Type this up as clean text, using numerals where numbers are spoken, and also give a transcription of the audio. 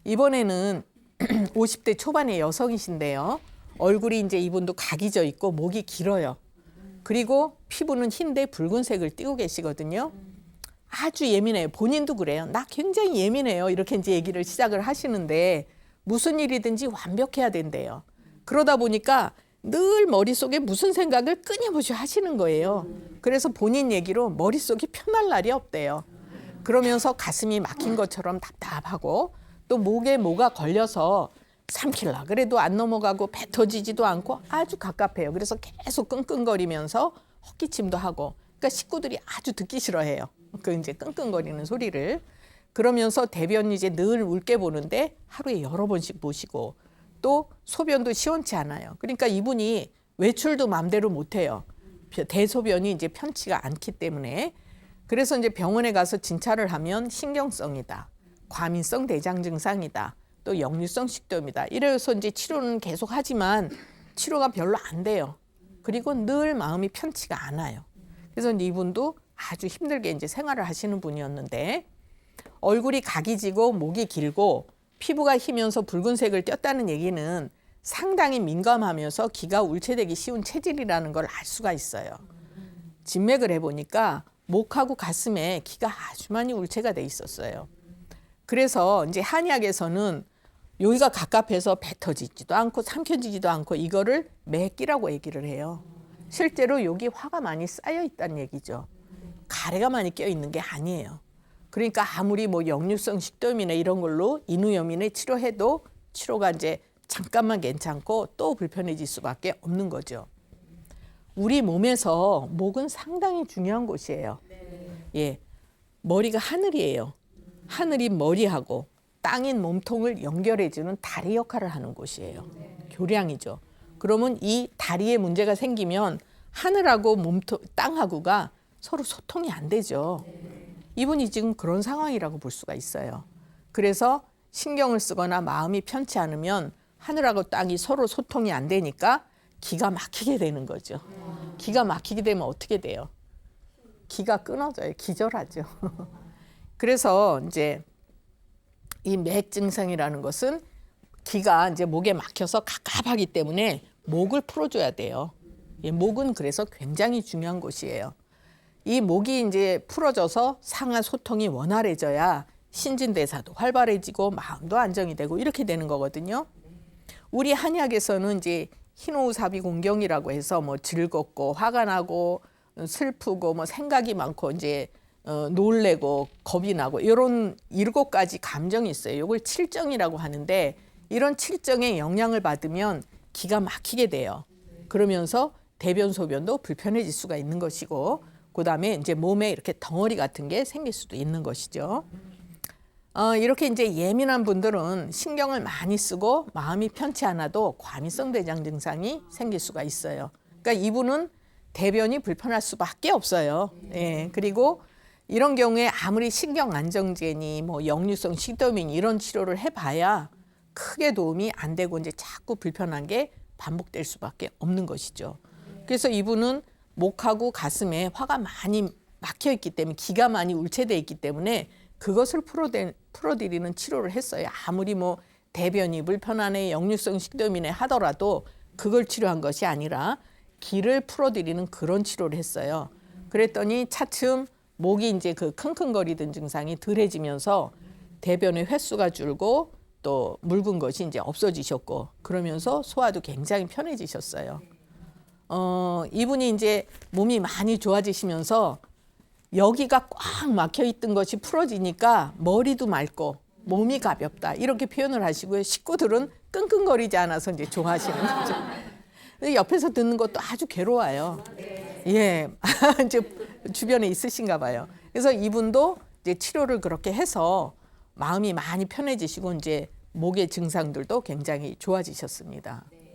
이번에는 50대 초반의 여성이신데요. 얼굴이 이제 이분도 각이 져 있고 목이 길어요. 그리고 피부는 흰데 붉은색을 띠고 계시거든요. 아주 예민해요. 본인도 그래요. 나 굉장히 예민해요. 이렇게 이제 얘기를 시작을 하시는데 무슨 일이든지 완벽해야 된대요. 그러다 보니까 늘 머릿속에 무슨 생각을 끊임없이 하시는 거예요. 그래서 본인 얘기로 머릿속이 편할 날이 없대요. 그러면서 가슴이 막힌 것처럼 답답하고 또 목에 뭐가 걸려서 삼킬라 그래도 안 넘어가고 뱉어지지도 않고 아주 갑갑해요. 그래서 계속 끙끙거리면서 헛기침도 하고, 그러니까 식구들이 아주 듣기 싫어해요. 그 이제 끙끙거리는 소리를. 그러면서 대변 이제 늘 묽게 보는데 하루에 여러 번씩 보시고 또 소변도 시원치 않아요. 그러니까 이분이 외출도 마음대로 못 해요. 대소변이 이제 편치가 않기 때문에. 그래서 이제 병원에 가서 진찰을 하면 신경성이다, 과민성 대장 증상이다, 또 역류성 식도염이다. 이래서 이제 치료는 계속 하지만 치료가 별로 안 돼요. 그리고 늘 마음이 편치가 않아요. 그래서 이분도 아주 힘들게 이제 생활을 하시는 분이었는데, 얼굴이 각이 지고 목이 길고 피부가 희면서 붉은색을 띄었다는 얘기는 상당히 민감하면서 기가 울체되기 쉬운 체질이라는 걸 알 수가 있어요. 진맥을 해보니까 목하고 가슴에 기가 아주 많이 울체가 돼 있었어요. 그래서 이제 한의학에서는 여기가 갑갑해서 뱉어지지도 않고 삼켜지지도 않고 이거를 매끼라고 얘기를 해요. 실제로 여기 화가 많이 쌓여 있다는 얘기죠. 가래가 많이 껴 있는 게 아니에요. 그러니까 아무리 뭐 역류성 식도염이나 이런 걸로 인후염이나 치료해도 치료가 이제 잠깐만 괜찮고 또 불편해질 수밖에 없는 거죠. 우리 몸에서 목은 상당히 중요한 곳이에요. 예, 머리가 하늘이에요. 하늘이 머리하고 땅인 몸통을 연결해주는 다리 역할을 하는 곳이에요. 교량이죠. 그러면 이 다리에 문제가 생기면 하늘하고 몸통, 땅하고가 서로 소통이 안 되죠. 이분이 지금 그런 상황이라고 볼 수가 있어요. 그래서 신경을 쓰거나 마음이 편치 않으면 하늘하고 땅이 서로 소통이 안 되니까 기가 막히게 되는 거죠. 기가 막히게 되면 어떻게 돼요? 기가 끊어져요. 기절하죠. 그래서 이제 이 맥 증상이라는 것은 기가 이제 목에 막혀서 갑갑하기 때문에 목을 풀어줘야 돼요. 예, 목은 그래서 굉장히 중요한 곳이에요. 이 목이 이제 풀어져서 상하 소통이 원활해져야 신진대사도 활발해지고 마음도 안정이 되고 이렇게 되는 거거든요. 우리 한의학에서는 이제 희노사비공경이라고 해서 뭐 즐겁고 화가 나고 슬프고 뭐 생각이 많고 이제 놀래고 겁이 나고 이런 7가지 감정이 있어요. 이걸 칠정이라고 하는데 이런 칠정의 영향을 받으면 기가 막히게 돼요. 그러면서 대변 소변도 불편해질 수가 있는 것이고, 그다음에 이제 몸에 이렇게 덩어리 같은 게 생길 수도 있는 것이죠. 이렇게 이제 예민한 분들은 신경을 많이 쓰고 마음이 편치 않아도 과민성 대장 증상이 생길 수가 있어요. 그러니까 이분은 대변이 불편할 수밖에 없어요. 예, 그리고 이런 경우에 아무리 신경 안정제니 뭐 역류성 식도염이니 이런 치료를 해봐야 크게 도움이 안 되고 이제 자꾸 불편한 게 반복될 수밖에 없는 것이죠. 그래서 이분은 목하고 가슴에 화가 많이 막혀 있기 때문에 기가 많이 울체돼 있기 때문에 그것을 풀어드리는 치료를 했어요. 아무리 뭐 대변이 불편하네 역류성 식도염이네 하더라도 그걸 치료한 것이 아니라 기를 풀어드리는 그런 치료를 했어요. 그랬더니 차츰 목이 이제 그 킁킁거리던 증상이 덜해지면서 대변의 횟수가 줄고 또 묽은 것이 이제 없어지셨고 그러면서 소화도 굉장히 편해지셨어요. 이분이 이제 몸이 많이 좋아지시면서 여기가 꽉 막혀 있던 것이 풀어지니까 머리도 맑고 몸이 가볍다 이렇게 표현을 하시고요. 식구들은 끙끙거리지 않아서 이제 좋아하시는 거죠. 근데 옆에서 듣는 것도 아주 괴로워요. 예, 이제 주변에 있으신가 봐요. 그래서 이분도 이제 치료를 그렇게 해서 마음이 많이 편해지시고 이제 목의 증상들도 굉장히 좋아지셨습니다.